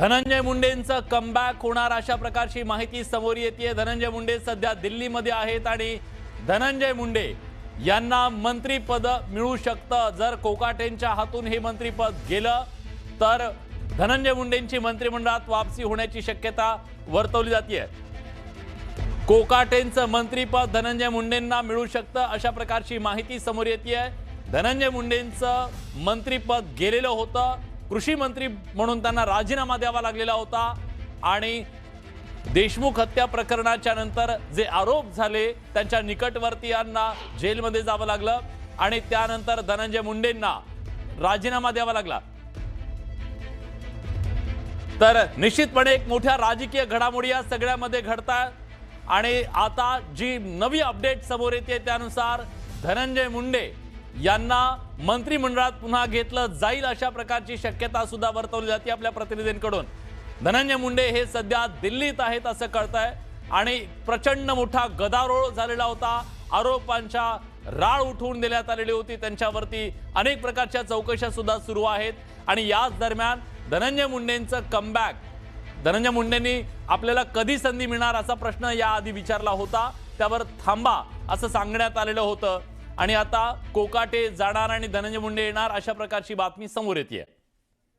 Dhananjay मुंडेंचं comeback होणार अशा प्रकारची माहिती समोर येते। धनंजय मुंडे सध्या दिल्लीमध्ये आहेत आणि धनंजय मुंडे यांना मंत्रीपद मिळू शकतं। जर कोकाटेंच्या हातून हे मंत्रीपद गेलं तर धनंजय मुंडेंची मंत्रिमंडळात वापसी होण्याची शक्यता वर्तवली जाते। कोकाटेंचं मंत्रीपद धनंजय मुंडेंना मिळू शकतं अशा प्रकारची माहिती समोर येते। धनंजय मुंडेंचं मंत्रीपद गेलेलं होतं, कृषी मंत्री म्हणून त्यांना राजीनामा द्यावा लागलेला होता आणि देशमुख हत्या प्रकरणाच्या नंतर जे आरोप झाले त्यांच्या निकटवर्तीयांना जेलमध्ये जावं लागलं आणि त्यानंतर धनंजय मुंडेंना राजीनामा द्यावा लागला। तर निश्चितपणे एक मोठ्या राजकीय घडामोडी या सगळ्यामध्ये घडतात आणि आता जी नवी अपडेट समोर येते त्यानुसार धनंजय मुंडे यांना मंत्रिमंडळात पुन्हा घेतलं जाईल अशा प्रकारची शक्यता सुद्धा वर्तवली जाते आपल्या प्रतिनिधींकडून। धनंजय मुंडे हे सध्या दिल्लीत आहेत असं कळतंय आणि प्रचंड मोठा गदारोळ झालेला होता। आरोपांच्या राळ उठवून देण्यात आलेली होती, त्यांच्यावरती अनेक प्रकारच्या चौकशा सुद्धा सुरू आहेत आणि याच दरम्यान धनंजय मुंडेंचं कमबॅक, धनंजय मुंडेंनी आपल्याला कधी संधी मिळणार असा प्रश्न याआधी विचारला होता, त्यावर थांबा असं सांगण्यात आलेलं होतं आणि आता कोकाटे जाणार आणि धनंजय मुंडे येणार अशा प्रकारची बातमी समोर येते।